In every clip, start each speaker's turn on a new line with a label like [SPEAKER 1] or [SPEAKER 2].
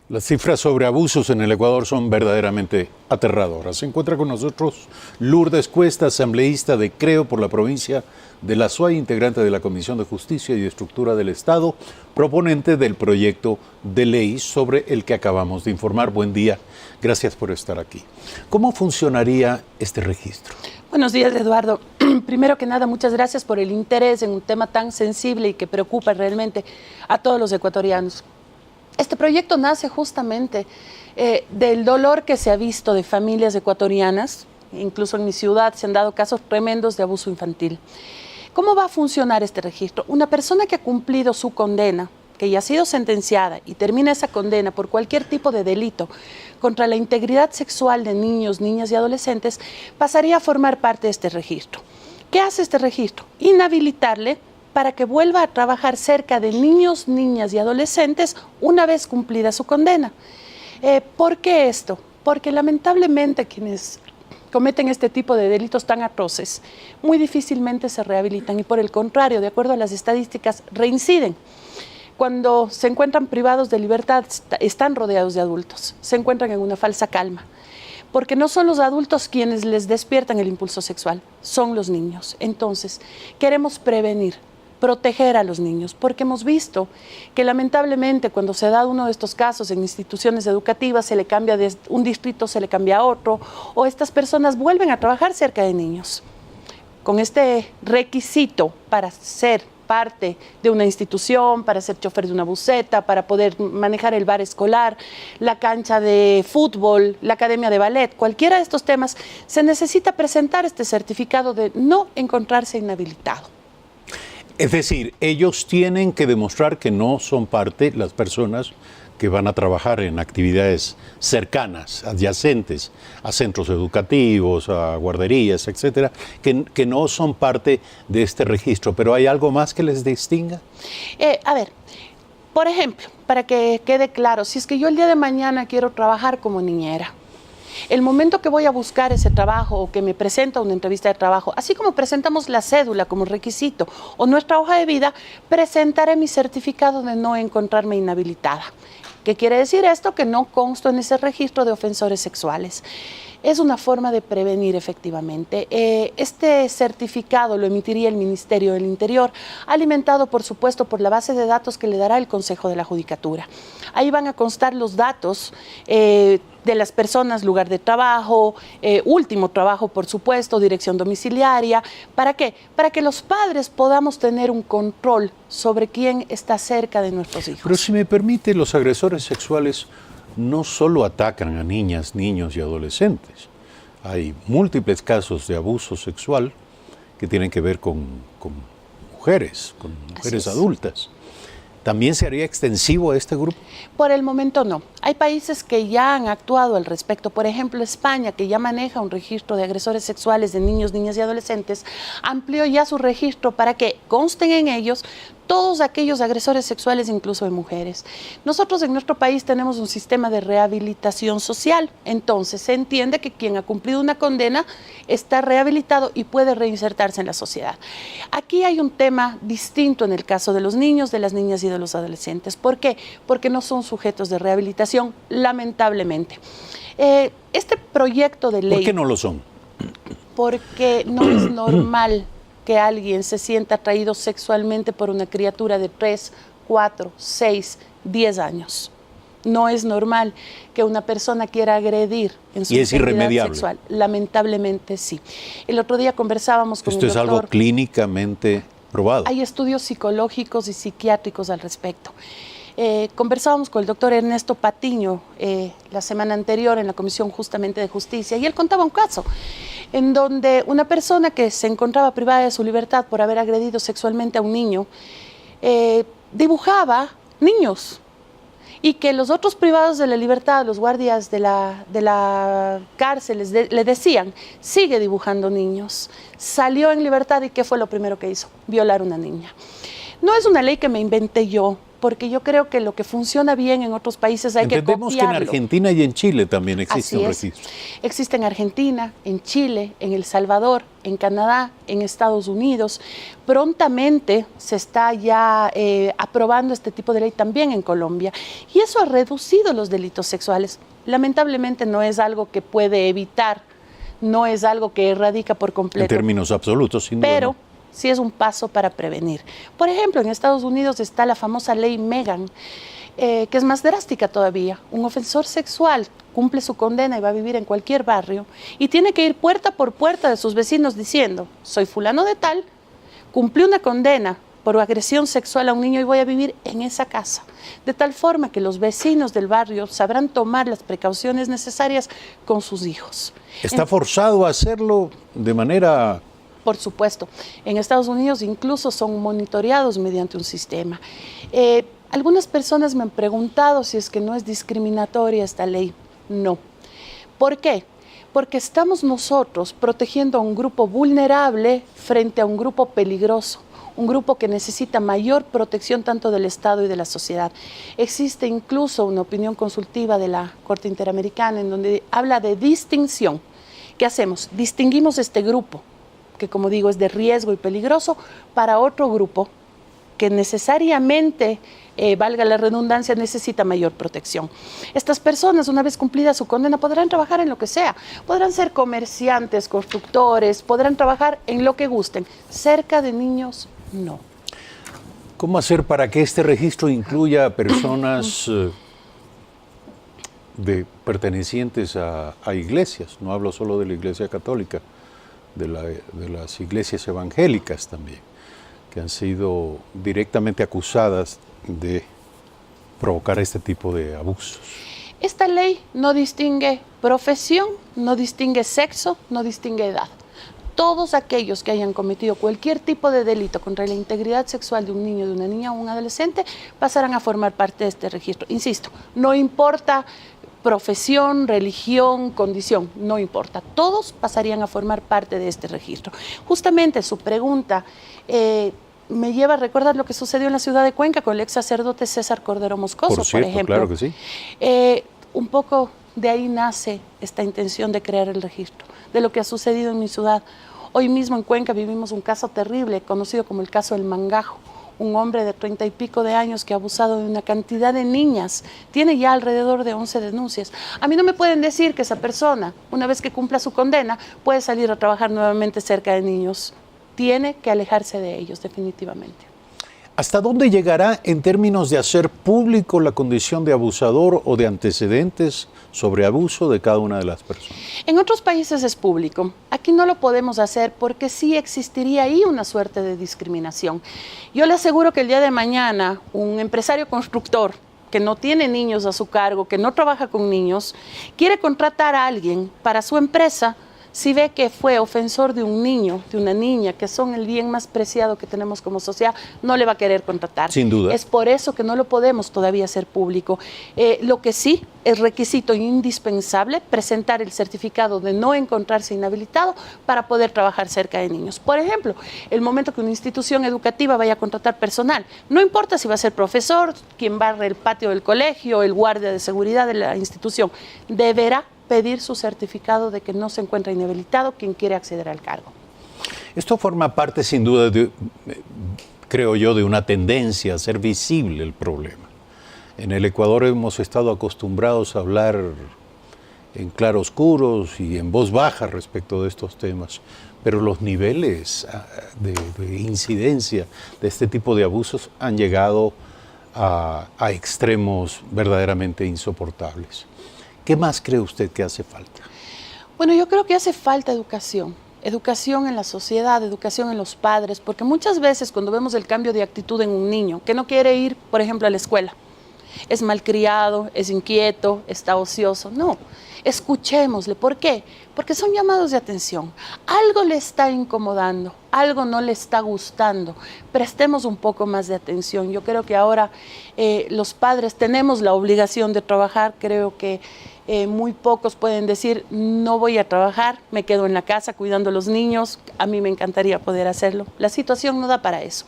[SPEAKER 1] Las cifras sobre abusos en el Ecuador son verdaderamente aterradoras. Se encuentra con nosotros Lourdes Cuesta, asambleísta de Creo por la provincia de La Suay, integrante de la Comisión de Justicia y Estructura del Estado, proponente del proyecto de ley sobre el que acabamos de informar. Buen día, gracias por estar aquí. ¿Cómo funcionaría este registro?
[SPEAKER 2] Buenos días, Eduardo. Primero que nada, muchas gracias por el interés en un tema tan sensible y que preocupa realmente a todos los ecuatorianos. Este proyecto nace justamente del dolor que se ha visto de familias ecuatorianas, incluso en mi ciudad se han dado casos tremendos de abuso infantil. ¿Cómo va a funcionar este registro? Una persona que ha cumplido su condena, que ya ha sido sentenciada y termina esa condena por cualquier tipo de delito contra la integridad sexual de niños, niñas y adolescentes, pasaría a formar parte de este registro. ¿Qué hace este registro? Inhabilitarle para que vuelva a trabajar cerca de niños, niñas y adolescentes una vez cumplida su condena. ¿Por qué esto? Porque lamentablemente quienes cometen este tipo de delitos tan atroces muy difícilmente se rehabilitan y por el contrario, de acuerdo a las estadísticas, reinciden. Cuando se encuentran privados de libertad, están rodeados de adultos, se encuentran en una falsa calma. Porque no son los adultos quienes les despiertan el impulso sexual, son los niños. Entonces, queremos prevenir, proteger a los niños, porque hemos visto que lamentablemente cuando se da uno de estos casos en instituciones educativas, se le cambia de un distrito, se le cambia a otro, o estas personas vuelven a trabajar cerca de niños. Con este requisito para ser parte de una institución, para ser chofer de una buseta, para poder manejar el bar escolar, la cancha de fútbol, la academia de ballet, cualquiera de estos temas, se necesita presentar este certificado de no encontrarse inhabilitado.
[SPEAKER 1] Es decir, ellos tienen que demostrar que no son parte, las personas que van a trabajar en actividades cercanas, adyacentes a centros educativos, a guarderías, etcétera, que no son parte de este registro. ¿Pero hay algo más que les distinga?
[SPEAKER 2] A ver, por ejemplo, para que quede claro, si es que yo el día de mañana quiero trabajar como niñera, el momento que voy a buscar ese trabajo o que me presento a una entrevista de trabajo, así como presentamos la cédula como requisito o nuestra hoja de vida, presentaré mi certificado de no encontrarme inhabilitada. ¿Qué quiere decir esto? Que no consto en ese registro de ofensores sexuales. Es una forma de prevenir efectivamente. Este certificado lo emitiría el Ministerio del Interior, alimentado por supuesto por la base de datos que le dará el Consejo de la Judicatura. Ahí van a constar los datos de las personas, lugar de trabajo, último trabajo por supuesto, dirección domiciliaria. ¿Para qué? Para que los padres podamos tener un control sobre quién está cerca de nuestros hijos.
[SPEAKER 1] Pero si me permite, los agresores sexuales no solo atacan a niñas, niños y adolescentes. Hay múltiples casos de abuso sexual que tienen que ver con mujeres adultas. ¿También se haría extensivo a este grupo?
[SPEAKER 2] Por el momento no. Hay países que ya han actuado al respecto. Por ejemplo, España, que ya maneja un registro de agresores sexuales de niños, niñas y adolescentes, amplió ya su registro para que consten en ellos todos aquellos agresores sexuales, incluso de mujeres. Nosotros en nuestro país tenemos un sistema de rehabilitación social, entonces se entiende que quien ha cumplido una condena está rehabilitado y puede reinsertarse en la sociedad. Aquí hay un tema distinto en el caso de los niños, de las niñas y de los adolescentes. ¿Por qué? Porque no son sujetos de rehabilitación, lamentablemente. Este proyecto de ley...
[SPEAKER 1] ¿Por qué no lo son?
[SPEAKER 2] Porque no es normal que alguien se sienta atraído sexualmente por una criatura de 3, 4, 6, 10 años. No es normal que una persona quiera agredir en su integridad sexual. Lamentablemente sí. El otro día conversábamos con el doctor.
[SPEAKER 1] Esto es algo clínicamente probado.
[SPEAKER 2] Hay estudios psicológicos y psiquiátricos al respecto. Conversábamos con el doctor Ernesto Patiño la semana anterior en la Comisión justamente de Justicia y él contaba un caso en donde una persona que se encontraba privada de su libertad por haber agredido sexualmente a un niño dibujaba niños y que los otros privados de la libertad, los guardias de la cárcel le decían, sigue dibujando niños. Salió en libertad y ¿qué fue lo primero que hizo? Violar a una niña. No es una ley que me inventé yo. porque yo creo que lo que funciona bien en otros países hay que copiarlo.
[SPEAKER 1] Entendemos que en Argentina y en Chile también existe un registro.
[SPEAKER 2] Existe en Argentina, en Chile, en El Salvador, en Canadá, en Estados Unidos. Prontamente se está ya aprobando este tipo de ley también en Colombia. Y eso ha reducido los delitos sexuales. Lamentablemente no es algo que puede evitar, no es algo que erradica por completo.
[SPEAKER 1] En términos absolutos, sin duda.
[SPEAKER 2] Pero sí es un paso para prevenir. Por ejemplo, en Estados Unidos está la famosa ley Megan, que es más drástica todavía. Un ofensor sexual cumple su condena y va a vivir en cualquier barrio y tiene que ir puerta por puerta de sus vecinos diciendo: soy fulano de tal, cumplí una condena por agresión sexual a un niño y voy a vivir en esa casa. De tal forma que los vecinos del barrio sabrán tomar las precauciones necesarias con sus hijos.
[SPEAKER 1] ¿Está forzado a hacerlo de manera...?
[SPEAKER 2] Por supuesto. En Estados Unidos incluso son monitoreados mediante un sistema. Algunas personas me han preguntado si es que no es discriminatoria esta ley. No. ¿Por qué? Porque estamos nosotros protegiendo a un grupo vulnerable frente a un grupo peligroso, un grupo que necesita mayor protección tanto del Estado y de la sociedad. Existe incluso una opinión consultiva de la Corte Interamericana en donde habla de distinción. ¿Qué hacemos? Distinguimos este grupo, que como digo es de riesgo y peligroso, para otro grupo que necesariamente, valga la redundancia, necesita mayor protección. Estas personas, una vez cumplida su condena, podrán trabajar en lo que sea. Podrán ser comerciantes, constructores, podrán trabajar en lo que gusten. Cerca de niños, no.
[SPEAKER 1] ¿Cómo hacer para que este registro incluya a personas pertenecientes a iglesias? No hablo solo de la Iglesia Católica, de las iglesias evangélicas también, que han sido directamente acusadas de provocar este tipo de abusos.
[SPEAKER 2] Esta ley no distingue profesión, no distingue sexo, no distingue edad. Todos aquellos que hayan cometido cualquier tipo de delito contra la integridad sexual de un niño, de una niña o un adolescente pasarán a formar parte de este registro. Insisto, no importa profesión, religión, condición, no importa. Todos pasarían a formar parte de este registro. Justamente su pregunta me lleva a recordar lo que sucedió en la ciudad de Cuenca con el ex sacerdote César Cordero Moscoso, por ejemplo.
[SPEAKER 1] Claro que sí.
[SPEAKER 2] Un poco de ahí nace esta intención de crear el registro, de lo que ha sucedido en mi ciudad. Hoy mismo en Cuenca vivimos un caso terrible, conocido como el caso del Mangajo. Un hombre de 30 y pico de años que ha abusado de una cantidad de niñas, tiene ya alrededor de 11 denuncias. A mí no me pueden decir que esa persona, una vez que cumpla su condena, puede salir a trabajar nuevamente cerca de niños. Tiene que alejarse de ellos, definitivamente.
[SPEAKER 1] ¿Hasta dónde llegará en términos de hacer público la condición de abusador o de antecedentes sobre abuso de cada una de las personas?
[SPEAKER 2] En otros países es público. Aquí no lo podemos hacer porque sí existiría ahí una suerte de discriminación. Yo le aseguro que el día de mañana un empresario constructor que no tiene niños a su cargo, que no trabaja con niños, quiere contratar a alguien para su empresa. Si ve que fue ofensor de un niño, de una niña, que son el bien más preciado que tenemos como sociedad, no le va a querer contratar.
[SPEAKER 1] Sin duda.
[SPEAKER 2] Es por eso que no lo podemos todavía hacer público. Lo que sí es requisito indispensable presentar el certificado de no encontrarse inhabilitado para poder trabajar cerca de niños. Por ejemplo, el momento que una institución educativa vaya a contratar personal, no importa si va a ser profesor, quien barre el patio del colegio, el guardia de seguridad de la institución, deberá pedir su certificado de que no se encuentra inhabilitado quien quiere acceder al cargo.
[SPEAKER 1] Esto forma parte, sin duda, creo yo, de una tendencia a hacer visible el problema. En el Ecuador hemos estado acostumbrados a hablar en claroscuros y en voz baja respecto de estos temas, pero los niveles de incidencia de este tipo de abusos han llegado a extremos verdaderamente insoportables. ¿Qué más cree usted que hace falta?
[SPEAKER 2] Bueno, yo creo que hace falta educación. Educación en la sociedad, educación en los padres, porque muchas veces cuando vemos el cambio de actitud en un niño que no quiere ir, por ejemplo, a la escuela, es malcriado, es inquieto, está ocioso. No, Escuchémosle. ¿Por qué? Porque son llamados de atención. Algo le está incomodando, algo no le está gustando. Prestemos un poco más de atención. Yo creo que ahora los padres tenemos la obligación de trabajar. Creo que muy pocos pueden decir, no voy a trabajar, me quedo en la casa cuidando a los niños. A mí me encantaría poder hacerlo. La situación no da para eso.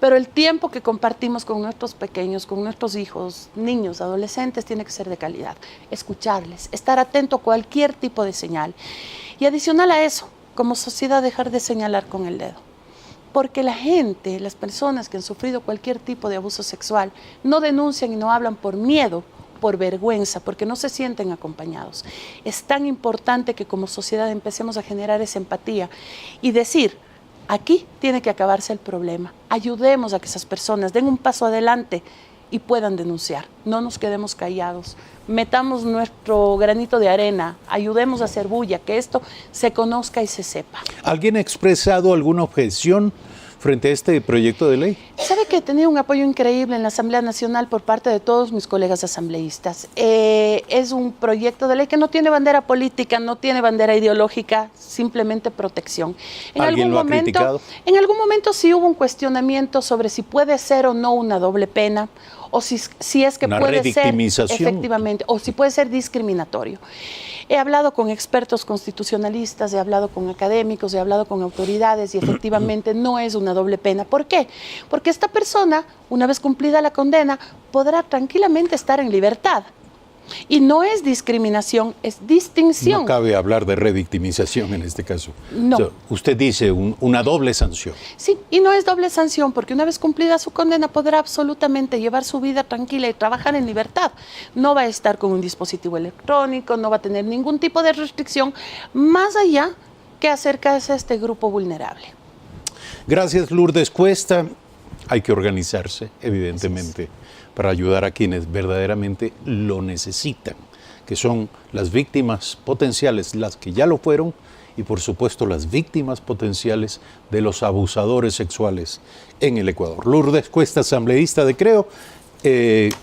[SPEAKER 2] Pero el tiempo que compartimos con nuestros pequeños, con nuestros hijos, niños, adolescentes, tiene que ser de calidad. Escucharles, estar atento a cualquier tipo de señal. Y adicional a eso, como sociedad, dejar de señalar con el dedo. Porque la gente, las personas que han sufrido cualquier tipo de abuso sexual, no denuncian y no hablan por miedo, por vergüenza, porque no se sienten acompañados. Es tan importante que como sociedad empecemos a generar esa empatía y decir, aquí tiene que acabarse el problema. Ayudemos a que esas personas den un paso adelante y puedan denunciar. No nos quedemos callados. Metamos nuestro granito de arena, ayudemos a hacer bulla, que esto se conozca y se sepa.
[SPEAKER 1] ¿Alguien ha expresado alguna objeción frente a este proyecto de ley?
[SPEAKER 2] Sabe que he tenido un apoyo increíble en la Asamblea Nacional por parte de todos mis colegas asambleístas. Es un proyecto de ley que no tiene bandera política, no tiene bandera ideológica, simplemente protección.
[SPEAKER 1] ¿Alguien lo ha criticado?
[SPEAKER 2] En algún momento sí hubo un cuestionamiento sobre si puede ser o no una doble pena, o si es que
[SPEAKER 1] una
[SPEAKER 2] puede ser,
[SPEAKER 1] redictimización.
[SPEAKER 2] efectivamente, o si puede ser discriminatorio. He hablado con expertos constitucionalistas, he hablado con académicos, he hablado con autoridades y efectivamente no es una doble pena. ¿Por qué? Porque esta persona, una vez cumplida la condena, podrá tranquilamente estar en libertad. Y no es discriminación, es distinción.
[SPEAKER 1] No cabe hablar de revictimización en este caso.
[SPEAKER 2] No.
[SPEAKER 1] O sea, usted dice una doble sanción.
[SPEAKER 2] Sí, y no es doble sanción, porque una vez cumplida su condena podrá absolutamente llevar su vida tranquila y trabajar en libertad. No va a estar con un dispositivo electrónico, no va a tener ningún tipo de restricción, más allá que acercarse a este grupo vulnerable.
[SPEAKER 1] Gracias, Lourdes Cuesta. Hay que organizarse, evidentemente, para ayudar a quienes verdaderamente lo necesitan, que son las víctimas potenciales, las que ya lo fueron, y por supuesto las víctimas potenciales de los abusadores sexuales en el Ecuador. Lourdes Cuesta, asambleísta de Creo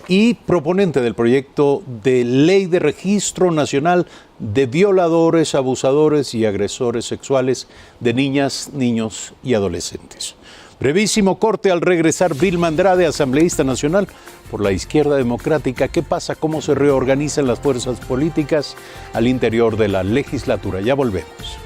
[SPEAKER 1] y proponente del proyecto de ley de registro nacional de violadores, abusadores y agresores sexuales de niñas, niños y adolescentes. Brevísimo corte. Al regresar, Vilma Andrade, asambleísta nacional por la Izquierda Democrática. ¿Qué pasa? ¿Cómo se reorganizan las fuerzas políticas al interior de la legislatura? Ya volvemos.